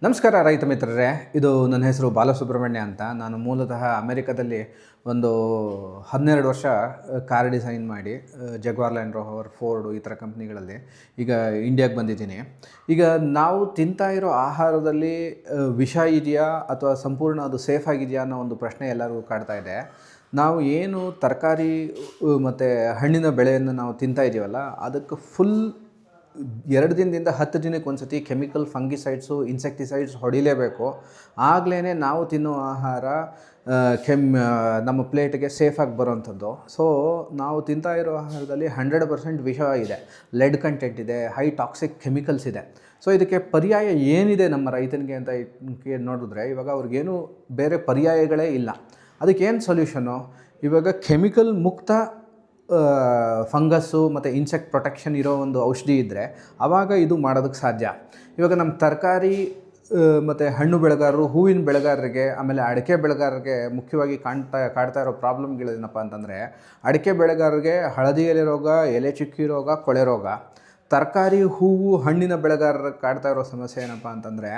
ನಮಸ್ಕಾರ ರೈತ ಮಿತ್ರರೇ, ಇದು ನನ್ನ ಹೆಸರು ಬಾಲಸುಬ್ರಹ್ಮಣ್ಯ ಅಂತ. ನಾನು ಮೂಲತಃ ಅಮೆರಿಕದಲ್ಲಿ ಒಂದು 12 ವರ್ಷ ಕಾರ್ ಡಿಸೈನ್ ಮಾಡಿ ಜಗ್ವಾರ್ ಲ್ಯಾಂಡ್ ರೋವರ್, ಫೋರ್ಡು ಈ ಥರ ಕಂಪ್ನಿಗಳಲ್ಲಿ ಈಗ ಇಂಡಿಯಾಗೆ ಬಂದಿದ್ದೀನಿ. ಈಗ ನಾವು ತಿಂತಾ ಇರೋ ಆಹಾರದಲ್ಲಿ ವಿಷ ಇದೆಯಾ ಅಥವಾ ಸಂಪೂರ್ಣ ಅದು ಸೇಫ್ ಆಗಿದೆಯಾ ಅನ್ನೋ ಒಂದು ಪ್ರಶ್ನೆ ಎಲ್ಲರಿಗೂ ಕಾಡ್ತಾ ಇದೆ. ನಾವು ಏನು ತರಕಾರಿ ಮತ್ತು ಹಣ್ಣಿನ ಬೆಳೆಯನ್ನು ನಾವು ತಿಂತಾ ಇದ್ದೀವಲ್ಲ, ಅದಕ್ಕೆ ಫುಲ್ 2 ದಿನದಿಂದ 10 ದಿನಕ್ಕೆ ಒಂದು ಸತಿ ಕೆಮಿಕಲ್ ಫಂಗಿಸೈಡ್ಸು, ಇನ್ಸೆಕ್ಟಿಸೈಡ್ಸ್ ಹೊಡಿಲೇಬೇಕು. ಆಗಲೇ ನಾವು ತಿನ್ನೋ ಆಹಾರ ನಮ್ಮ ಪ್ಲೇಟ್ಗೆ ಸೇಫಾಗಿ ಬರೋವಂಥದ್ದು. ಸೊ ನಾವು ತಿಂತಾ ಇರೋ ಆಹಾರದಲ್ಲಿ 100% ವಿಷ ಇದೆ, ಲೆಡ್ ಕಂಟೆಂಟ್ ಇದೆ, ಹೈ ಟಾಕ್ಸಿಕ್ ಕೆಮಿಕಲ್ಸ್ ಇದೆ. ಸೊ ಇದಕ್ಕೆ ಪರ್ಯಾಯ ಏನಿದೆ ನಮ್ಮ ರೈತನಿಗೆ ಅಂತ ನೋಡಿದ್ರೆ, ಇವಾಗ ಅವ್ರಿಗೇನು ಬೇರೆ ಪರ್ಯಾಯಗಳೇ ಇಲ್ಲ. ಅದಕ್ಕೇನು ಸೊಲ್ಯೂಷನು? ಇವಾಗ ಕೆಮಿಕಲ್ ಮುಕ್ತ ಫಂಗಸ್ಸು ಮತ್ತು ಇನ್ಸೆಕ್ಟ್ ಪ್ರೊಟೆಕ್ಷನ್ ಇರೋ ಒಂದು ಔಷಧಿ ಇದ್ದರೆ ಆವಾಗ ಇದು ಮಾಡೋದಕ್ಕೆ ಸಾಧ್ಯ. ಇವಾಗ ನಮ್ಮ ತರಕಾರಿ ಮತ್ತು ಹಣ್ಣು ಬೆಳೆಗಾರರು, ಹೂವಿನ ಬೆಳೆಗಾರರಿಗೆ, ಆಮೇಲೆ ಅಡಿಕೆ ಬೆಳೆಗಾರರಿಗೆ ಮುಖ್ಯವಾಗಿ ಕಾಡ್ತಾ ಇರೋ ಪ್ರಾಬ್ಲಮ್ಗಳೇನಪ್ಪ ಅಂತಂದರೆ, ಅಡಿಕೆ ಬೆಳೆಗಾರರಿಗೆ ಹಳದಿ ಎಲೆ ರೋಗ, ಎಲೆ ಚುಕ್ಕಿ ರೋಗ, ಕೊಳೆ ರೋಗ. ತರಕಾರಿ, ಹೂವು, ಹಣ್ಣಿನ ಬೆಳೆಗಾರರಿಗೆ ಕಾಡ್ತಾ ಇರೋ ಸಮಸ್ಯೆ ಏನಪ್ಪ ಅಂತಂದರೆ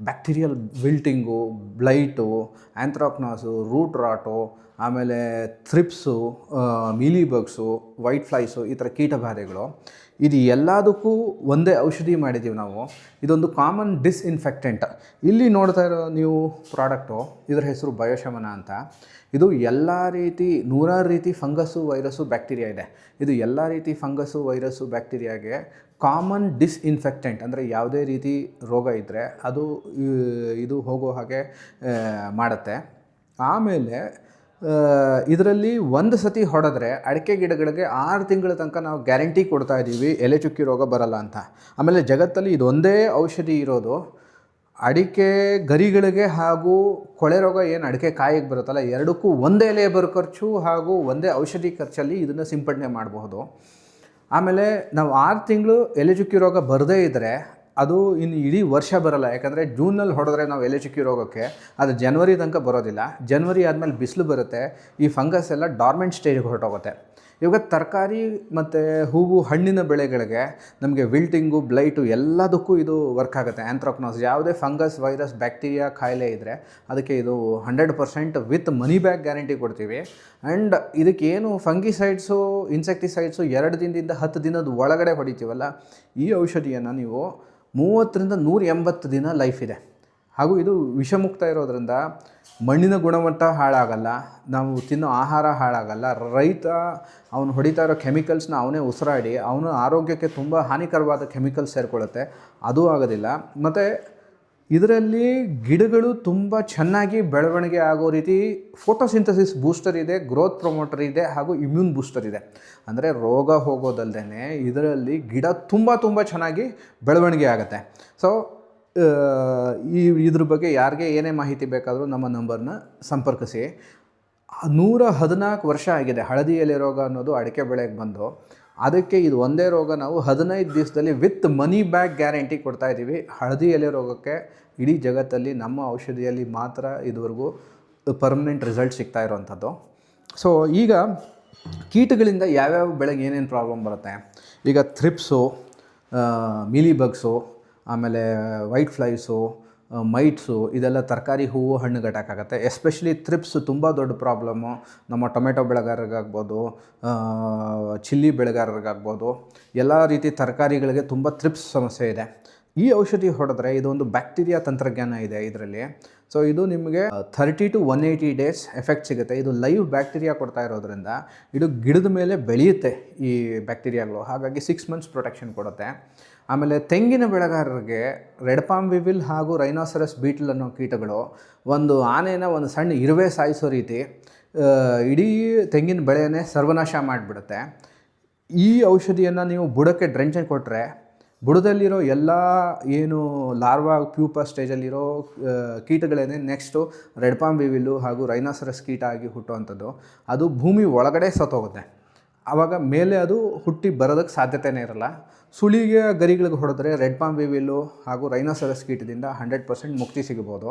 bacterial wilting, blight, ಆ್ಯಂಥ್ರಾಕ್ನಾಸು, root rot, ಆಮೇಲೆ thrips, mealy bugs, white flies, ಈ ಥರ ಕೀಟಬಾಧೆಗಳು. ಇದು ಎಲ್ಲದಕ್ಕೂ ಒಂದೇ ಔಷಧಿ ಮಾಡಿದ್ದೀವಿ ನಾವು. ಇದೊಂದು ಕಾಮನ್ ಡಿಸ್ಇನ್ಫೆಕ್ಟೆಂಟ್. ಇಲ್ಲಿ ನೋಡ್ತಾ ಇರೋ ನೀವು ಪ್ರಾಡಕ್ಟು, ಇದರ ಹೆಸರು ಬಯೋಶಮನ ಅಂತ. ಇದು ಎಲ್ಲ ರೀತಿ 100 ರೀತಿ ಫಂಗಸ್ಸು, ವೈರಸ್ಸು, ಬ್ಯಾಕ್ಟೀರಿಯಾ ಇದೆ. ಇದು ಎಲ್ಲ ರೀತಿ ಫಂಗಸ್ಸು, ವೈರಸ್ಸು, ಬ್ಯಾಕ್ಟೀರಿಯಾಗೆ ಕಾಮನ್ ಡಿಸ್ಇನ್ಫೆಕ್ಟೆಂಟ್. ಅಂದರೆ ಯಾವುದೇ ರೀತಿ ರೋಗ ಇದ್ದರೆ ಅದು ಇದು ಹೋಗೋ ಹಾಗೆ ಮಾಡುತ್ತೆ. ಆಮೇಲೆ ಇದರಲ್ಲಿ ಒಂದು ಸತಿ ಹೊಡೆದ್ರೆ ಅಡಿಕೆ ಗಿಡಗಳಿಗೆ 6 ತಿಂಗಳ ತನಕ ನಾವು ಗ್ಯಾರಂಟಿ ಕೊಡ್ತಾ ಇದ್ದೀವಿ, ಎಲೆ ಚುಕ್ಕಿ ರೋಗ ಬರಲ್ಲ ಅಂತ. ಆಮೇಲೆ ಜಗತ್ತಲ್ಲಿ ಇದೊಂದೇ ಔಷಧಿ ಇರೋದು ಅಡಿಕೆ ಗರಿಗಳಿಗೆ ಹಾಗೂ ಕೊಳೆ ರೋಗ ಏನು ಅಡಿಕೆ ಕಾಯಿಗೆ ಬರುತ್ತಲ್ಲ, ಎರಡಕ್ಕೂ ಒಂದೇ ಲೇಬರ್ ಖರ್ಚು ಹಾಗೂ ಒಂದೇ ಔಷಧಿ ಖರ್ಚಲ್ಲಿ ಇದನ್ನು ಸಿಂಪಡಣೆ ಮಾಡಬಹುದು. ಆಮೇಲೆ ನಾವು 6 ತಿಂಗಳು ಎಲೆ ಚುಕ್ಕಿ ರೋಗ ಬರದೇ ಇದ್ದರೆ ಅದು ಇನ್ನು ಇಡೀ ವರ್ಷ ಬರೋಲ್ಲ. ಯಾಕಂದರೆ ಜೂನಲ್ಲಿ ಹೊಡೆದ್ರೆ ನಾವು ಎಲೆ ಚುಕ್ಕಿ ರೋಗಕ್ಕೆ ಅದು ಜನವರಿ ತನಕ ಬರೋದಿಲ್ಲ. ಜನವರಿ ಆದಮೇಲೆ ಬಿಸಿಲು ಬರುತ್ತೆ, ಈ ಫಂಗಸ್ ಎಲ್ಲ ಡಾರ್ಮೆಂಟ್ ಸ್ಟೇಜ್ಗೆ ಹೊರಟೋಗುತ್ತೆ. ಇವಾಗ ತರಕಾರಿ ಮತ್ತು ಹೂವು, ಹಣ್ಣಿನ ಬೆಳೆಗಳಿಗೆ ನಮಗೆ ವಿಲ್ಟಿಂಗು, ಬ್ಲೈಟು ಎಲ್ಲದಕ್ಕೂ ಇದು ವರ್ಕ್ ಆಗುತ್ತೆ. ಆ್ಯಂಥ್ರಾಕ್ನಾಸ್, ಯಾವುದೇ ಫಂಗಸ್, ವೈರಸ್, ಬ್ಯಾಕ್ಟೀರಿಯಾ ಕಾಯಿಲೆ ಇದ್ದರೆ ಅದಕ್ಕೆ ಇದು 100% ವಿತ್ ಮನಿ ಬ್ಯಾಕ್ ಗ್ಯಾರಂಟಿ ಕೊಡ್ತೀವಿ. ಆ್ಯಂಡ್ ಇದಕ್ಕೇನು ಫಂಗಿಸೈಡ್ಸು, ಇನ್ಸೆಕ್ಟಿಸೈಡ್ಸು 2 ದಿನದಿಂದ 10 ದಿನದ ಒಳಗಡೆ ಹೊಡಿತೀವಲ್ಲ, ಈ ಔಷಧಿಯನ್ನು ನೀವು 30 ರಿಂದ 180 ದಿನ ಲೈಫ್ ಇದೆ. ಹಾಗೂ ಇದು ವಿಷಮುಕ್ತ ಇರೋದರಿಂದ ಮಣ್ಣಿನ ಗುಣಮಟ್ಟ ಹಾಳಾಗಲ್ಲ, ನಾವು ತಿನ್ನೋ ಆಹಾರ ಹಾಳಾಗಲ್ಲ. ರೈತ ಅವನು ಹೊಡಿತಾ ಇರೋ ಕೆಮಿಕಲ್ಸ್ನ ಅವನೇ ಉಸಿರಾಡಿ ಅವನ ಆರೋಗ್ಯಕ್ಕೆ ತುಂಬ ಹಾನಿಕರವಾದ ಕೆಮಿಕಲ್ಸ್ ಸೇರಿಕೊಳ್ಳುತ್ತೆ, ಅದೂ ಆಗೋದಿಲ್ಲ. ಮತ್ತು ಇದರಲ್ಲಿ ಗಿಡಗಳು ತುಂಬ ಚೆನ್ನಾಗಿ ಬೆಳವಣಿಗೆ ಆಗೋ ರೀತಿ ಫೋಟೋಸಿಂಥಸಿಸ್ ಬೂಸ್ಟರ್ ಇದೆ, ಗ್ರೋತ್ ಪ್ರಮೋಟರ್ ಇದೆ, ಹಾಗೂ ಇಮ್ಯೂನ್ ಬೂಸ್ಟರ್ ಇದೆ. ಅಂದರೆ ರೋಗ ಹೋಗೋದಲ್ಲದೆ ಇದರಲ್ಲಿ ಗಿಡ ತುಂಬ ಚೆನ್ನಾಗಿ ಬೆಳವಣಿಗೆ ಆಗುತ್ತೆ. ಸೊ ಇದ್ರ ಬಗ್ಗೆ ಯಾರಿಗೆ ಏನೇ ಮಾಹಿತಿ ಬೇಕಾದರೂ ನಮ್ಮ ನಂಬರ್ನ ಸಂಪರ್ಕಿಸಿ. 114 ವರ್ಷ ಆಗಿದೆ ಹಳದಿ ಎಲೆ ರೋಗ ಅನ್ನೋದು ಅಡಿಕೆ ಬೆಳೆಗೆ ಬಂದು. ಅದಕ್ಕೆ ಇದು ಒಂದೇ ರೋಗ ನಾವು 15 ದಿವಸದಲ್ಲಿ ವಿತ್ ಮನಿ ಬ್ಯಾಕ್ ಗ್ಯಾರಂಟಿ ಕೊಡ್ತಾಯಿದ್ದೀವಿ. ಹಳದಿ ಎಲೆ ರೋಗಕ್ಕೆ ಇಡೀ ಜಗತ್ತಲ್ಲಿ ನಮ್ಮ ಔಷಧಿಯಲ್ಲಿ ಮಾತ್ರ ಇದುವರೆಗೂ ಪರ್ಮನೆಂಟ್ ರಿಸಲ್ಟ್ ಸಿಗ್ತಾ ಇರೋವಂಥದ್ದು. ಸೊ ಈಗ ಕೀಟಗಳಿಂದ ಯಾವ್ಯಾವ ಬೆಳೆಗೆ ಏನೇನು ಪ್ರಾಬ್ಲಮ್ ಬರುತ್ತೆ? ಈಗ ಥ್ರಿಪ್ಸು, ಮೀಲಿ ಬಗ್ಸು, ಆಮೇಲೆ ವೈಟ್ ಫ್ಲೈಸು, ಮೈಟ್ಸು, ಇದೆಲ್ಲ ತರಕಾರಿ, ಹೂವು, ಹಣ್ಣುಗೆ ಅಟ್ಯಾಕ್ ಆಗುತ್ತೆ. ಎಸ್ಪೆಷಲಿ ಥ್ರಿಪ್ಸ್ ತುಂಬ ದೊಡ್ಡ ಪ್ರಾಬ್ಲಮ್ಮು. ನಮ್ಮ ಟೊಮೆಟೊ ಬೆಳೆಗಾರರಿಗಾಗ್ಬೋದು, ಚಿಲ್ಲಿ ಬೆಳೆಗಾರರಿಗಾಗ್ಬೋದು, ಎಲ್ಲ ರೀತಿ ತರಕಾರಿಗಳಿಗೆ ತುಂಬ ಥ್ರಿಪ್ಸ್ ಸಮಸ್ಯೆ ಇದೆ. ಈ ಔಷಧಿ ಹೊಡೆದ್ರೆ ಇದೊಂದು ಬ್ಯಾಕ್ಟೀರಿಯಾ ತಂತ್ರಜ್ಞಾನ ಇದೆ ಇದರಲ್ಲಿ. ಸೊ ಇದು ನಿಮಗೆ 30 to 180 ಡೇಸ್ ಎಫೆಕ್ಟ್ ಸಿಗುತ್ತೆ. ಇದು ಲೈವ್ ಬ್ಯಾಕ್ಟೀರಿಯಾ ಕೊಡ್ತಾ ಇರೋದ್ರಿಂದ ಇದು ಗಿಡದ ಮೇಲೆ ಬೆಳೆಯುತ್ತೆ ಈ ಬ್ಯಾಕ್ಟೀರಿಯಾಗಳು. ಹಾಗಾಗಿ 6 ಮಂತ್ಸ್ ಪ್ರೊಟೆಕ್ಷನ್ ಕೊಡುತ್ತೆ. ಆಮೇಲೆ ತೆಂಗಿನ ಬೆಳೆಗಾರರಿಗೆ ರೆಡ್ ಪಾಮ್ ವಿವಿಲ್ ಹಾಗೂ ರೈನೋಸರಸ್ ಬೀಟಲ್ ಅನ್ನೋ ಕೀಟಗಳು ಒಂದು ಆನೆನ ಒಂದು ಸಣ್ಣ ಇರುವೆ ಸಾಯಿಸೋ ರೀತಿ ಇಡೀ ತೆಂಗಿನ ಬೆಳೆಯನ್ನೇ ಸರ್ವನಾಶ ಮಾಡಿಬಿಡುತ್ತೆ. ಈ ಔಷಧಿಯನ್ನು ನೀವು ಬುಡಕ್ಕೆ ಡ್ರೆಂಚ್ ಕೊಟ್ಟರೆ ಬುಡದಲ್ಲಿರೋ ಎಲ್ಲ ಏನು ಲಾರ್ವಾ, ಪ್ಯೂಪ ಸ್ಟೇಜಲ್ಲಿರೋ ಕೀಟಗಳೇನೆ ನೆಕ್ಸ್ಟು ರೆಡ್ ಪಾಮ್ ವಿವಿಲ್ಲು ಹಾಗೂ ರೈನೋಸರಸ್ ಕೀಟ ಆಗಿ ಹುಟ್ಟುವಂಥದ್ದು. ಅದು ಭೂಮಿ ಒಳಗಡೆ ಸತ್ತೋಗುತ್ತೆ. ಆವಾಗ ಮೇಲೆ ಅದು ಹುಟ್ಟಿ ಬರೋದಕ್ಕೆ ಸಾಧ್ಯತೆಯೇ ಇರಲ್ಲ. ಸುಳಿಗೆ ಗರಿಗಳಿಗೆ ಹೊಡೆದ್ರೆ ರೆಡ್ ಪಾಮ್ ವಿವಿಲ್ಲು ಹಾಗೂ ರೈನೋಸರಸ್ ಕೀಟದಿಂದ 100% ಮುಕ್ತಿ ಸಿಗಬಹುದು.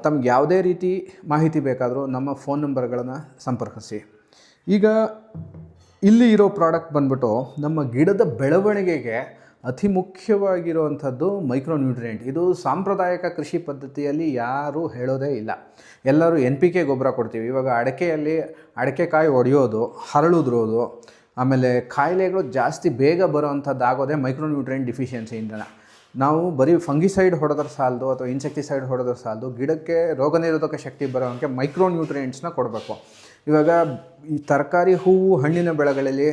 ತಮ್ಗೆ ಯಾವುದೇ ರೀತಿ ಮಾಹಿತಿ ಬೇಕಾದರೂ ನಮ್ಮ ಫೋನ್ ನಂಬರ್ಗಳನ್ನು ಸಂಪರ್ಕಿಸಿ. ಈಗ ಇಲ್ಲಿ ಇರೋ ಪ್ರಾಡಕ್ಟ್ ಬಂದ್ಬಿಟ್ಟು ನಮ್ಮ ಗಿಡದ ಬೆಳವಣಿಗೆಗೆ ಅತಿ ಮುಖ್ಯವಾಗಿರುವಂಥದ್ದು ಮೈಕ್ರೋನ್ಯೂಟ್ರಿಯೆಂಟ್. ಇದು ಸಾಂಪ್ರದಾಯಿಕ ಕೃಷಿ ಪದ್ಧತಿಯಲ್ಲಿ ಯಾರೂ ಹೇಳೋದೇ ಇಲ್ಲ. ಎಲ್ಲರೂ NPK ಗೊಬ್ಬರ ಕೊಡ್ತೀವಿ. ಇವಾಗ ಅಡಿಕೆಕಾಯಿ ಒಡೆಯೋದು, ಹರಳುದ್ರೋದು, ಆಮೇಲೆ ಕಾಯಿಲೆಗಳು ಜಾಸ್ತಿ ಬೇಗ ಬರೋವಂಥದ್ದಾಗೋದೇ ಮೈಕ್ರೋನ್ಯೂಟ್ರಿಯೆಂಟ್ ಡಿಫಿಷಿಯನ್ಸಿಯಿಂದ. ನಾವು ಬರೀ ಫಂಗಿಸೈಡ್ ಹೊಡೆದ್ರೆ ಸಾಲದು ಅಥವಾ ಇನ್ಸೆಕ್ಟಿಸೈಡ್ ಹೊಡೆದ್ರೆ ಸಾಲದು, ಗಿಡಕ್ಕೆ ರೋಗ ನಿರೋಧಕ ಶಕ್ತಿ ಬರೋಂಗೆ ಮೈಕ್ರೋನ್ಯೂಟ್ರಿಯೆಂಟ್ಸ್ನ ಕೊಡಬೇಕು. ಇವಾಗ ಈ ತರಕಾರಿ, ಹೂವು, ಹಣ್ಣಿನ ಬೆಳೆಗಳಲ್ಲಿ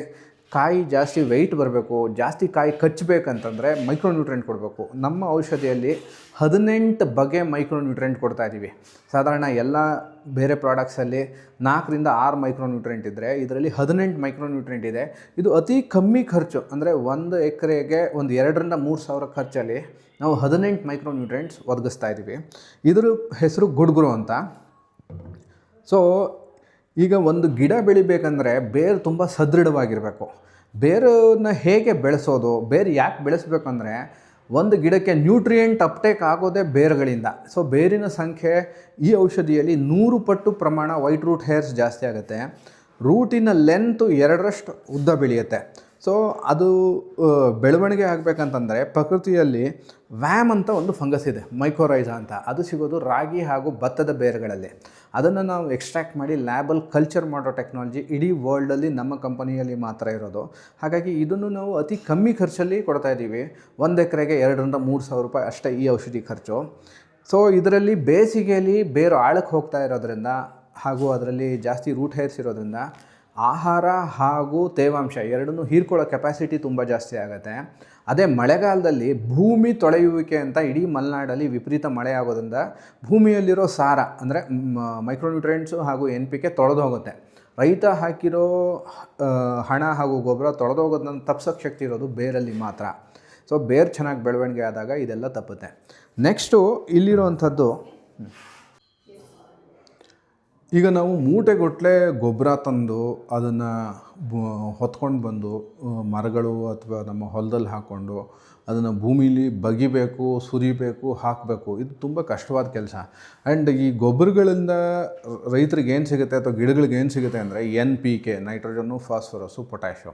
ಕಾಯಿ ಜಾಸ್ತಿ ವೆಯ್ಟ್ ಬರಬೇಕು, ಜಾಸ್ತಿ ಕಾಯಿ ಕಚ್ಚಬೇಕಂತಂದರೆ ಮೈಕ್ರೋನ್ಯೂಟ್ರಿಯೆಂಟ್ ಕೊಡಬೇಕು. ನಮ್ಮ ಔಷಧಿಯಲ್ಲಿ 18 ಬಗೆ ಮೈಕ್ರೋನ್ಯೂಟ್ರಿಯೆಂಟ್ ಕೊಡ್ತಾಯಿದ್ದೀವಿ. ಸಾಧಾರಣ ಎಲ್ಲ ಬೇರೆ ಪ್ರಾಡಕ್ಟ್ಸಲ್ಲಿ 4 ರಿಂದ 6 ಮೈಕ್ರೋನ್ಯೂಟ್ರಿಯೆಂಟ್ ಇದ್ದರೆ ಇದರಲ್ಲಿ 18 ಮೈಕ್ರೋನ್ಯೂಟ್ರಿಯೆಂಟ್ ಇದೆ. ಇದು ಅತಿ ಕಮ್ಮಿ ಖರ್ಚು, ಅಂದರೆ 1 ಎಕರೆಗೆ ಒಂದು 2 ರಿಂದ 3 ಸಾವಿರ ಖರ್ಚಲ್ಲಿ ನಾವು 18 ಮೈಕ್ರೋನ್ಯೂಟ್ರಿಯೆಂಟ್ಸ್ ಒದಗಿಸ್ತಾ ಇದ್ದೀವಿ. ಇದ್ರ ಹೆಸರು ಗುಡ್ ಗ್ರೋ ಅಂತ. ಸೊ ಈಗ ಒಂದು ಗಿಡ ಬೆಳಿಬೇಕಂದ್ರೆ ಬೇರು ತುಂಬ ಸದೃಢವಾಗಿರಬೇಕು. ಬೇರನ್ನ ಹೇಗೆ ಬೆಳೆಸೋದು, ಬೇರು ಯಾಕೆ ಬೆಳೆಸಬೇಕಂದ್ರೆ ಒಂದು ಗಿಡಕ್ಕೆ ನ್ಯೂಟ್ರಿಯೆಂಟ್ ಅಪ್ಟೇಕ್ ಆಗೋದೇ ಬೇರುಗಳಿಂದ. ಸೊ ಬೇರಿನ ಸಂಖ್ಯೆ ಈ ಔಷಧಿಯಲ್ಲಿ 100 ಪಟ್ಟು ಪ್ರಮಾಣ ವೈಟ್ ರೂಟ್ ಹೇರ್ಸ್ ಜಾಸ್ತಿ ಆಗುತ್ತೆ. ರೂಟಿನ ಲೆಂತು 2ರಷ್ಟು ಉದ್ದ ಬೆಳೆಯುತ್ತೆ. ಸೊ ಅದು ಬೆಳವಣಿಗೆ ಆಗಬೇಕಂತಂದರೆ ಪ್ರಕೃತಿಯಲ್ಲಿ ವ್ಯಾಮ್ ಅಂತ ಒಂದು ಫಂಗಸ್ ಇದೆ, ಮೈಕೋರೈಜಾ ಅಂತ. ಅದು ಸಿಗೋದು ರಾಗಿ ಹಾಗೂ ಭತ್ತದ ಬೇರುಗಳಲ್ಲಿ. ಅದನ್ನು ನಾವು ಎಕ್ಸ್ಟ್ರಾಕ್ಟ್ ಮಾಡಿ ಲ್ಯಾಬಲ್ಲಿ ಕಲ್ಚರ್ ಮಾಡೋ ಟೆಕ್ನಾಲಜಿ ಇಡೀ ವರ್ಲ್ಡಲ್ಲಿ ನಮ್ಮ ಕಂಪನಿಯಲ್ಲಿ ಮಾತ್ರ ಇರೋದು. ಹಾಗಾಗಿ ಇದನ್ನು ನಾವು ಅತಿ ಕಮ್ಮಿ ಖರ್ಚಲ್ಲಿ ಕೊಡ್ತಾಯಿದ್ದೀವಿ. 1 ಎಕರೆಗೆ 2 ರಿಂದ 3 ಸಾವಿರ ರೂಪಾಯಿ ಅಷ್ಟೇ ಈ ಔಷಧಿ ಖರ್ಚು. ಸೊ ಇದರಲ್ಲಿ ಬೇಸಿಗೆಯಲ್ಲಿ ಬೇರು ಆಳಕ್ಕೆ ಹೋಗ್ತಾ ಇರೋದ್ರಿಂದ ಹಾಗೂ ಅದರಲ್ಲಿ ಜಾಸ್ತಿ ರೂಟ್ ಹೇರ್ಸ್ ಇರೋದ್ರಿಂದ ಆಹಾರ ಹಾಗೂ ತೇವಾಂಶ ಎರಡನ್ನೂ ಹೀರ್ಕೊಳ್ಳೋ ಕೆಪಾಸಿಟಿ ತುಂಬ ಜಾಸ್ತಿ ಆಗುತ್ತೆ. ಅದೇ ಮಳೆಗಾಲದಲ್ಲಿ ಭೂಮಿ ತೊಳೆಯುವಿಕೆ ಅಂತ ಇಡೀ ಮಲೆನಾಡಲ್ಲಿ ವಿಪರೀತ ಮಳೆ ಆಗೋದ್ರಿಂದ ಭೂಮಿಯಲ್ಲಿರೋ ಸಾರ ಅಂದರೆ ಮೈಕ್ರೋನ್ಯೂಟ್ರಿಯೆಂಟ್ಸು ಹಾಗೂ NPK ತೊಳೆದು ಹೋಗುತ್ತೆ. ರೈತ ಹಾಕಿರೋ ಹಣ ಹಾಗೂ ಗೊಬ್ಬರ ತೊಳೆದು ಹೋಗೋದನ್ನ ತಪ್ಸೋಕ್ಕೆ ಶಕ್ತಿ ಇರೋದು ಬೇರಲ್ಲಿ ಮಾತ್ರ. ಸೊ ಬೇರು ಚೆನ್ನಾಗಿ ಬೆಳವಣಿಗೆ ಆದಾಗ ಇದೆಲ್ಲ ತಪ್ಪುತ್ತೆ. ನೆಕ್ಸ್ಟು ಇಲ್ಲಿರೋವಂಥದ್ದು, ಈಗ ನಾವು ಮೂಟೆಗಟ್ಟಲೆ ಗೊಬ್ಬರ ತಂದು ಅದನ್ನು ಹೊತ್ಕೊಂಡು ಬಂದು ಮರಗಳು ಅಥವಾ ನಮ್ಮ ಹೊಲದಲ್ಲಿ ಹಾಕ್ಕೊಂಡು ಅದನ್ನು ಭೂಮಿಲಿ ಬಗಿಬೇಕು, ಸುರಿಬೇಕು, ಹಾಕಬೇಕು. ಇದು ತುಂಬ ಕಷ್ಟವಾದ ಕೆಲಸ. ಆ್ಯಂಡ್ ಈ ಗೊಬ್ಬರಗಳಿಂದ ರೈತರಿಗೆ ಏನು ಸಿಗುತ್ತೆ ಅಥವಾ ಗಿಡಗಳಿಗೆ ಏನು ಸಿಗುತ್ತೆ ಅಂದರೆ NPK, ನೈಟ್ರೋಜನ್ನು, ಫಾಸ್ಫರಸ್ಸು, ಪೊಟ್ಯಾಷು.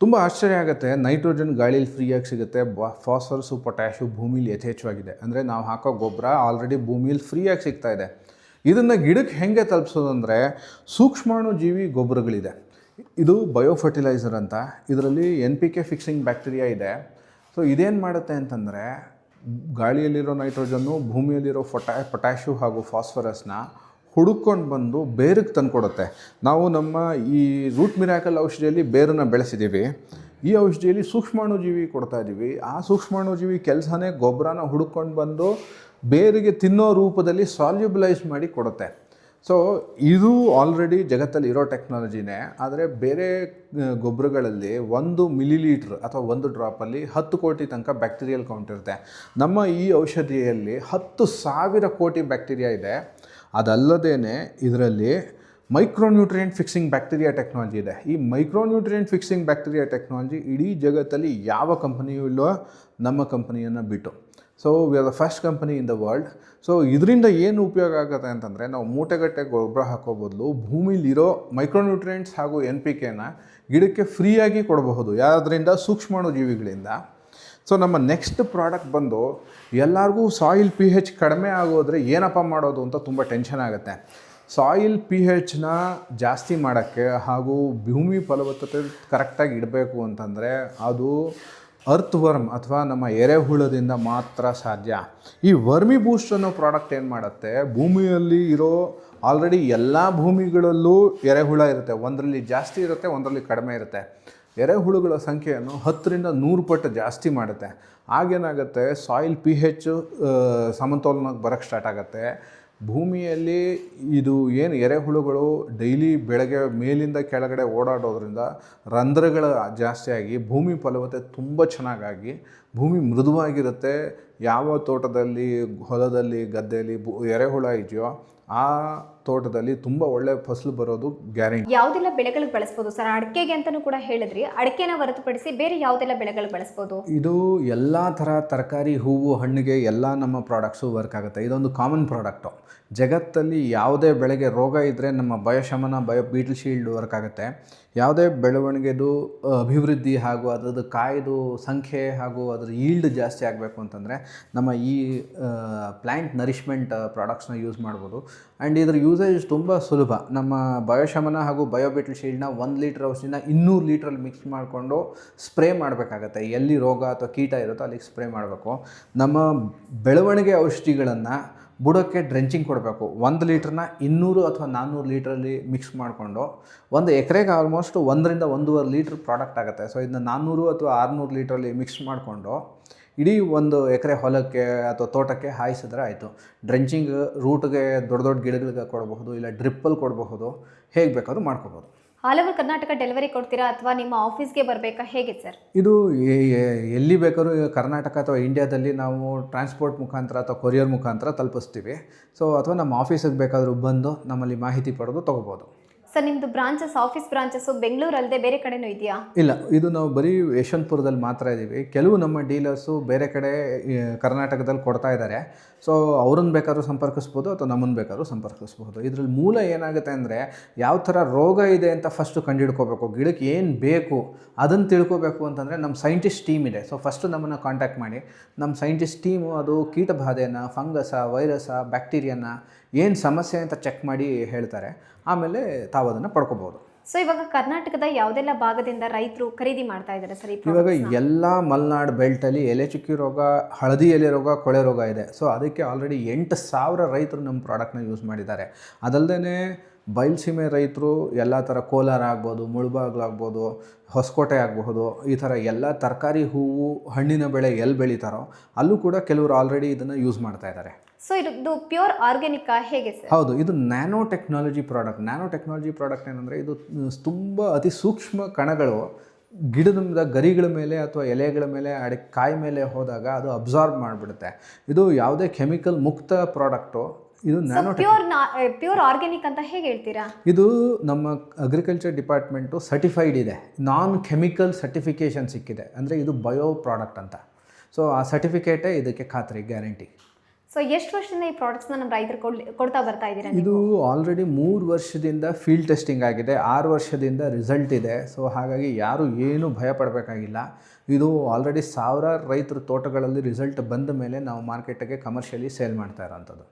ತುಂಬ ಆಶ್ಚರ್ಯ ಆಗುತ್ತೆ. ನೈಟ್ರೋಜನ್ ಗಾಳಿಯಲ್ಲಿ ಫ್ರೀಯಾಗಿ ಸಿಗುತ್ತೆ, ಫಾಸ್ಫರಸ್ಸು, ಪೊಟ್ಯಾಷು ಭೂಮಿಲಿ ಯಥೇಚ್ಛವಾಗಿದೆ. ಅಂದರೆ ನಾವು ಹಾಕೋ ಗೊಬ್ಬರ ಆಲ್ರೆಡಿ ಭೂಮಿಲಿ ಫ್ರೀಯಾಗಿ ಸಿಗ್ತಾಯಿದೆ. ಇದನ್ನು ಗಿಡಕ್ಕೆ ಹೇಗೆ ತಲುಪಿಸೋದಂದರೆ ಸೂಕ್ಷ್ಮಾಣು ಜೀವಿ ಗೊಬ್ಬರಗಳಿದೆ. ಇದು ಬಯೋಫರ್ಟಿಲೈಸರ್ ಅಂತ. ಇದರಲ್ಲಿ NPK ಫಿಕ್ಸಿಂಗ್ ಬ್ಯಾಕ್ಟೀರಿಯಾ ಇದೆ. ಸೊ ಇದೇನು ಮಾಡುತ್ತೆ ಅಂತಂದರೆ ಗಾಳಿಯಲ್ಲಿರೋ ನೈಟ್ರೋಜನ್ನು, ಭೂಮಿಯಲ್ಲಿರೋ ಪೊಟ್ಯಾಷು ಹಾಗೂ ಫಾಸ್ಫರಸ್ನ ಹುಡುಕೊಂಡು ಬಂದು ಬೇರಿಗೆ ತಂದುಕೊಡುತ್ತೆ. ನಾವು ನಮ್ಮ ಈ ರೂಟ್ ಮಿರಾಕಲ್ ಔಷಧಿಯಲ್ಲಿ ಬೇರನ್ನು ಬೆಳೆಸಿದ್ದೀವಿ. ಈ ಔಷಧಿಯಲ್ಲಿ ಸೂಕ್ಷ್ಮಾಣುಜೀವಿ ಕೊಡ್ತಾ ಇದ್ದೀವಿ. ಆ ಸೂಕ್ಷ್ಮಾಣುಜೀವಿ ಕೆಲಸನೇ ಗೊಬ್ಬರನ ಹುಡುಕೊಂಡು ಬಂದು ಬೇರಿಗೆ ತಿನ್ನೋ ರೂಪದಲ್ಲಿ ಸಾಲ್ಯುಬಲೈಸ್ ಮಾಡಿ ಕೊಡುತ್ತೆ. ಸೊ ಇದು ಆಲ್ರೆಡಿ ಜಗತ್ತಲ್ಲಿ ಇರೋ ಟೆಕ್ನಾಲಜಿನೇ. ಆದರೆ ಬೇರೆ ಗೊಬ್ಬರಗಳಲ್ಲಿ 1 ಮಿಲಿಲೀಟ್ರ್ ಅಥವಾ 1 ಡ್ರಾಪಲ್ಲಿ 10 ಕೋಟಿ ತನಕ ಬ್ಯಾಕ್ಟೀರಿಯಲ್ ಕೌಂಟ್ ಇರುತ್ತೆ. ನಮ್ಮ ಈ ಔಷಧಿಯಲ್ಲಿ 10,000 ಕೋಟಿ ಬ್ಯಾಕ್ಟೀರಿಯಾ ಇದೆ. ಅದಲ್ಲದೇ ಇದರಲ್ಲಿ ಮೈಕ್ರೋನ್ಯೂಟ್ರಿಯೆಂಟ್ ಫಿಕ್ಸಿಂಗ್ ಬ್ಯಾಕ್ಟೀರಿಯಾ ಟೆಕ್ನಾಲಜಿ ಇದೆ. ಈ ಮೈಕ್ರೋನ್ಯೂಟ್ರಿಯೆಂಟ್ ಫಿಕ್ಸಿಂಗ್ ಬ್ಯಾಕ್ಟೀರಿಯಾ ಟೆಕ್ನಾಲಜಿ ಇಡೀ ಜಗತ್ತಲ್ಲಿ ಯಾವ ಕಂಪನಿಯೂ ಇಲ್ಲೋ ನಮ್ಮ ಕಂಪನಿಯನ್ನು ಬಿಟ್ಟು. So we are the first company in the world. So ಇದರಿಂದ ಏನು ಉಪಯೋಗ ಆಗುತ್ತೆ ಅಂತಂದರೆ ನಾವು ಮೂಟೆಗಟ್ಟೆ ಗೊಬ್ಬರ ಹಾಕೋ ಬದಲು ಭೂಮಿಲಿರೋ ಮೈಕ್ರೋನ್ಯೂಟ್ರಿಯೆಂಟ್ಸ್ ಹಾಗೂ NPKನ ಗಿಡಕ್ಕೆ ಫ್ರೀಯಾಗಿ ಕೊಡಬಹುದು. ಯಾವುದರಿಂದ? ಸೂಕ್ಷ್ಮಾಣು ಜೀವಿಗಳಿಂದ. ಸೊ ನಮ್ಮ ನೆಕ್ಸ್ಟ್ ಪ್ರಾಡಕ್ಟ್ ಬಂದು ಎಲ್ಲರಿಗೂ ಸಾಯಿಲ್ pH ಕಡಿಮೆ ಆಗೋದ್ರೆ ಏನಪ್ಪ ಮಾಡೋದು ಅಂತ ತುಂಬ ಟೆನ್ಷನ್ ಆಗುತ್ತೆ. ಸಾಯಿಲ್ pHನ ಜಾಸ್ತಿ ಮಾಡೋಕ್ಕೆ ಹಾಗೂ ಭೂಮಿ ಫಲವತ್ತತೆ ಕರೆಕ್ಟಾಗಿ ಇಡಬೇಕು ಅಂತಂದರೆ ಅದು ಅರ್ತ್ ವರ್ಮ್ ಅಥವಾ ನಮ್ಮ ಎರೆಹುಳದಿಂದ ಮಾತ್ರ ಸಾಧ್ಯ. ಈ ವರ್ಮಿ ಬೂಸ್ಟ್ ಅನ್ನೋ ಪ್ರಾಡಕ್ಟ್ ಏನು ಮಾಡುತ್ತೆ, ಭೂಮಿಯಲ್ಲಿ ಇರೋ ಆಲ್ರೆಡಿ ಎಲ್ಲ ಭೂಮಿಗಳಲ್ಲೂ ಎರೆಹುಳ ಇರುತ್ತೆ. ಒಂದರಲ್ಲಿ ಜಾಸ್ತಿ ಇರುತ್ತೆ, ಒಂದರಲ್ಲಿ ಕಡಿಮೆ ಇರುತ್ತೆ. ಎರೆಹುಳುಗಳ ಸಂಖ್ಯೆಯನ್ನು 10 ರಿಂದ 100 ಪಟ್ಟು ಜಾಸ್ತಿ ಮಾಡುತ್ತೆ. ಆಗೇನಾಗುತ್ತೆ, ಸಾಯಿಲ್ pH ಸಮತೋಲನಕ್ಕೆ ಬರೋಕ್ಕೆ ಸ್ಟಾರ್ಟ್ ಆಗುತ್ತೆ. ಭೂಮಿಯಲ್ಲಿ ಇದು ಏನು ಎರೆಹುಳುಗಳು ಡೈಲಿ ಬೆಳಗ್ಗೆ ಮೇಲಿಂದ ಕೆಳಗಡೆ ಓಡಾಡೋದ್ರಿಂದ ರಂಧ್ರಗಳು ಜಾಸ್ತಿಯಾಗಿ ಭೂಮಿ ಫಲವತ್ತತೆ ತುಂಬ ಚೆನ್ನಾಗಾಗಿ ಭೂಮಿ ಮೃದುವಾಗಿರುತ್ತೆ. ಯಾವ ತೋಟದಲ್ಲಿ, ಹೊಲದಲ್ಲಿ, ಗದ್ದೆಯಲ್ಲಿ ಎರೆಹುಳ ಇದೆಯೋ ಆ ತೋಟದಲ್ಲಿ ತುಂಬ ಒಳ್ಳೆ ಫಸಲು ಬರೋದು ಗ್ಯಾರಂಟಿ. ಯಾವುದೆಲ್ಲ ಬೆಳೆಗಳಿಗೆ ಬಳಸ್ಬೋದು ಸರ್? ಅಡಿಕೆಗೆ ಅಂತಲೂ ಕೂಡ ಹೇಳಿದ್ರಿ, ಅಡಿಕೆನ ಹೊರತುಪಡಿಸಿ ಬೇರೆ ಯಾವುದೆಲ್ಲ ಬೆಳೆಗಳು ಬಳಸ್ಬೋದು? ಇದು ಎಲ್ಲ ಥರ ತರಕಾರಿ, ಹೂವು, ಹಣ್ಣಿಗೆ ಎಲ್ಲ ನಮ್ಮ ಪ್ರಾಡಕ್ಟ್ಸು ವರ್ಕ್ ಆಗುತ್ತೆ. ಇದೊಂದು ಕಾಮನ್ ಪ್ರಾಡಕ್ಟು. ಜಗತ್ತಲ್ಲಿ ಯಾವುದೇ ಬೆಳೆಗೆ ರೋಗ ಇದ್ದರೆ ನಮ್ಮ ಬಯೋಶಮನ, ಬೀಟಲ್ ಶೀಲ್ಡ್ ವರ್ಕ್ ಆಗುತ್ತೆ. ಯಾವುದೇ ಬೆಳವಣಿಗೆದು ಅಭಿವೃದ್ಧಿ ಹಾಗೂ ಅದರದ್ದು ಕಾಯ್ದು ಸಂಖ್ಯೆ ಹಾಗೂ ಅದರ ಈಲ್ಡ್ ಜಾಸ್ತಿ ಆಗಬೇಕು ಅಂತಂದರೆ ನಮ್ಮ ಈ ಪ್ಲ್ಯಾಂಟ್ ನರಿಷ್ಮೆಂಟ್ ಪ್ರಾಡಕ್ಟ್ಸ್ನ ಯೂಸ್ ಮಾಡ್ಬೋದು. ಆ್ಯಂಡ್ ಇದ್ರ ಯೂಸೇಜ್ ತುಂಬ ಸುಲಭ. ನಮ್ಮ ಬಯೋಶಮನ ಹಾಗೂ ಬಯೋಬಿಟಲ್ ಶೀಲ್ಡ್ನ 1 ಲೀಟ್ರ್ ಔಷಧಿನ 200 ಲೀಟ್ರಲ್ಲಿ ಮಿಕ್ಸ್ ಮಾಡಿಕೊಂಡು ಸ್ಪ್ರೇ ಮಾಡಬೇಕಾಗತ್ತೆ. ಎಲ್ಲಿ ರೋಗ ಅಥವಾ ಕೀಟ ಇರುತ್ತೋ ಅಲ್ಲಿಗೆ ಸ್ಪ್ರೇ ಮಾಡಬೇಕು. ನಮ್ಮ ಬೆಳವಣಿಗೆ ಔಷಧಿಗಳನ್ನು ಬುಡಕ್ಕೆ ಡ್ರೆಂಚಿಂಗ್ ಕೊಡಬೇಕು. 1 ಲೀಟ್ರನ್ನ 200 ಅಥವಾ 400 ಲೀಟ್ರಲ್ಲಿ ಮಿಕ್ಸ್ ಮಾಡಿಕೊಂಡು ಒಂದು ಎಕರೆಗೆ ಆಲ್ಮೋಸ್ಟ್ 1 ರಿಂದ 1.5 ಲೀಟ್ರ್ ಪ್ರಾಡಕ್ಟ್ ಆಗುತ್ತೆ. ಸೊ ಇದನ್ನ 400 ಅಥವಾ 600 ಲೀಟ್ರಲ್ಲಿ ಮಿಕ್ಸ್ ಮಾಡಿಕೊಂಡು ಇಡೀ 1 ಎಕರೆ ಹೊಲಕ್ಕೆ ಅಥವಾ ತೋಟಕ್ಕೆ ಹಾಯಿಸಿದ್ರೆ ಆಯಿತು. ಡ್ರೆಂಚಿಂಗ್ ರೂಟ್ಗೆ ದೊಡ್ಡ ದೊಡ್ಡ ಗಿಡಗಳಿಗೆ ಕೊಡಬಹುದು, ಇಲ್ಲ ಡ್ರಿಪ್ಪಲ್ಲಿ ಕೊಡಬಹುದು, ಹೇಗೆ ಬೇಕಾದ್ರೂ ಮಾಡ್ಕೋಬೋದು. ಆಲ್ ಓವರ್ ಕರ್ನಾಟಕ ಡೆಲಿವರಿ ಕೊಡ್ತೀರಾ ಅಥವಾ ನಿಮ್ಮ ಆಫೀಸ್ಗೆ ಬರಬೇಕಾ, ಹೇಗೆ ಸರ್? ಇದು ಎಲ್ಲಿ ಬೇಕಾದ್ರೂ ಕರ್ನಾಟಕ ಅಥವಾ ಇಂಡಿಯಾದಲ್ಲಿ ನಾವು ಟ್ರಾನ್ಸ್ಪೋರ್ಟ್ ಮುಖಾಂತರ ಅಥವಾ ಕೊರಿಯರ್ ಮುಖಾಂತರ ತಲುಪಿಸ್ತೀವಿ. ಸೊ ಅಥವಾ ನಮ್ಮ ಆಫೀಸಿಗೆ ಬೇಕಾದರೂ ಬಂದು ನಮ್ಮಲ್ಲಿ ಮಾಹಿತಿ ಪಡೆದು ತೊಗೋಬೋದು. ಸರ್, ನಿಮ್ಮದು ಆಫೀಸ್ ಬ್ರಾಂಚಸ್ಸು ಬೆಂಗಳೂರಲ್ಲದೆ ಬೇರೆ ಕಡೆನೂ ಇದೆಯಾ? ಇಲ್ಲ, ಇದು ನಾವು ಬರೀ ಯಶವಂತಪುರದಲ್ಲಿ ಮಾತ್ರ ಇದ್ದೀವಿ. ಕೆಲವು ನಮ್ಮ ಡೀಲರ್ಸು ಬೇರೆ ಕಡೆ ಕರ್ನಾಟಕದಲ್ಲಿ ಕೊಡ್ತಾ ಇದ್ದಾರೆ. ಸೊ ಅವ್ರನ್ನ ಬೇಕಾದ್ರೂ ಸಂಪರ್ಕಿಸ್ಬೋದು ಅಥವಾ ನಮ್ಮನ್ನು ಬೇಕಾದ್ರೂ ಸಂಪರ್ಕಿಸ್ಬೋದು. ಇದರಲ್ಲಿ ಮೂಲ ಏನಾಗುತ್ತೆ ಅಂದರೆ ಯಾವ ಥರ ರೋಗ ಇದೆ ಅಂತ ಫಸ್ಟು ಕಂಡುಹಿಡ್ಕೋಬೇಕು. ಗಿಡಕ್ಕೆ ಏನು ಬೇಕು ಅದನ್ನು ತಿಳ್ಕೋಬೇಕು ಅಂತಂದರೆ ನಮ್ಮ ಸೈಂಟಿಸ್ಟ್ ಟೀಮ್ ಇದೆ. ಸೊ ಫಸ್ಟು ನಮ್ಮನ್ನು ಕಾಂಟ್ಯಾಕ್ಟ್ ಮಾಡಿ. ನಮ್ಮ ಸೈಂಟಿಸ್ಟ್ ಟೀಮು ಅದು ಕೀಟಬಾಧೆನ, ಫಂಗಸ, ವೈರಸ, ಬ್ಯಾಕ್ಟೀರಿಯಾನ ಏನು ಸಮಸ್ಯೆ ಅಂತ ಚೆಕ್ ಮಾಡಿ ಹೇಳ್ತಾರೆ. ಆಮೇಲೆ ತಾವು ಅದನ್ನು ಪಡ್ಕೋಬೋದು. ಸೊ ಇವಾಗ ಕರ್ನಾಟಕದ ಯಾವುದೆಲ್ಲ ಭಾಗದಿಂದ ರೈತರು ಖರೀದಿ ಮಾಡ್ತಾ ಇದ್ದಾರೆ ಸರ್? ಇವಾಗ ಎಲ್ಲ ಮಲೆನಾಡು ಬೆಲ್ಟಲ್ಲಿ ಎಲೆ ಚುಕ್ಕಿ ರೋಗ, ಹಳದಿ ಎಲೆ ರೋಗ, ಕೊಳೆ ರೋಗ ಇದೆ. ಸೊ ಅದಕ್ಕೆ ಆಲ್ರೆಡಿ 8,000 ರೈತರು ನಮ್ಮ ಪ್ರಾಡಕ್ಟ್ನ ಯೂಸ್ ಮಾಡಿದ್ದಾರೆ. ಅದಲ್ಲದೆ ಬಯಲುಸೀಮೆ ರೈತರು ಎಲ್ಲ ಥರ ಕೋಲಾರ ಆಗ್ಬೋದು, ಮುಳಬಾಗ್ಲಾಗ್ಬೋದು, ಹೊಸಕೋಟೆ ಆಗಬಹುದು, ಈ ಥರ ಎಲ್ಲ ತರಕಾರಿ, ಹೂವು, ಹಣ್ಣಿನ ಬೆಳೆ ಎಲ್ಲಿ ಬೆಳೀತಾರೋ ಅಲ್ಲೂ ಕೂಡ ಕೆಲವರು ಆಲ್ರೆಡಿ ಇದನ್ನು ಯೂಸ್ ಮಾಡ್ತಾ ಇದ್ದಾರೆ. ಸೊ ಇದು ಪ್ಯೂರ್ ಆರ್ಗ್ಯಾನಿಕ್ ಹೇಗೆ ಸರ್? ಹೌದು, ಇದು ನ್ಯಾನೋ ಟೆಕ್ನಾಲಜಿ ಪ್ರಾಡಕ್ಟ್ ಏನಂದರೆ ಇದು ತುಂಬ ಅತಿ ಸೂಕ್ಷ್ಮ ಕಣಗಳು ಗಿಡದ ಗರಿಗಳ ಮೇಲೆ ಅಥವಾ ಎಲೆಗಳ ಮೇಲೆ, ಕಾಯಿ ಮೇಲೆ ಹೋದಾಗ ಅದು ಅಬ್ಸಾರ್ಬ್ ಮಾಡಿಬಿಡುತ್ತೆ. ಇದು ಯಾವುದೇ ಕೆಮಿಕಲ್ ಮುಕ್ತ ಪ್ರಾಡಕ್ಟು. ಇದು ಪ್ಯೂರ್ ಆರ್ಗ್ಯಾನಿಕ್ ಅಂತ ಹೇಗೆ ಹೇಳ್ತೀರಾ? ಇದು ನಮ್ಮ ಅಗ್ರಿಕಲ್ಚರ್ ಡಿಪಾರ್ಟ್ಮೆಂಟು ಸರ್ಟಿಫೈಡ್ ಇದೆ, ನಾನ್ ಕೆಮಿಕಲ್ ಸರ್ಟಿಫಿಕೇಷನ್ ಸಿಕ್ಕಿದೆ. ಅಂದರೆ ಇದು ಬಯೋ ಪ್ರಾಡಕ್ಟ್ ಅಂತ. ಸೊ ಆ ಸರ್ಟಿಫಿಕೇಟೇ ಇದಕ್ಕೆ ಖಾತ್ರಿ, ಗ್ಯಾರಂಟಿ. ಸೊ ಎಷ್ಟು ವರ್ಷದಿಂದ ಈ ಪ್ರಾಡಕ್ಟ್ಸ್ನ ನಮ್ಮ ರೈತರು ಕೊಡ್ತಾ ಬರ್ತಾ ಇದ್ದೀರಾ? ಇದು ಆಲ್ರೆಡಿ 3 ವರ್ಷದಿಂದ ಫೀಲ್ಡ್ ಟೆಸ್ಟಿಂಗ್ ಆಗಿದೆ, 6 ವರ್ಷದಿಂದ ರಿಸಲ್ಟ್ ಇದೆ. ಸೊ ಹಾಗಾಗಿ ಯಾರು ಏನೂ ಭಯ ಪಡಬೇಕಾಗಿಲ್ಲ. ಇದು ಆಲ್ರೆಡಿ 1000 ರೈತರ ತೋಟಗಳಲ್ಲಿ ರಿಸಲ್ಟ್ ಬಂದ ಮೇಲೆ ನಾವು ಮಾರ್ಕೆಟಿಗೆ ಕಮರ್ಷಿಯಲಿ ಸೇಲ್ ಮಾಡ್ತಾ ಇರೋಂಥದ್ದು.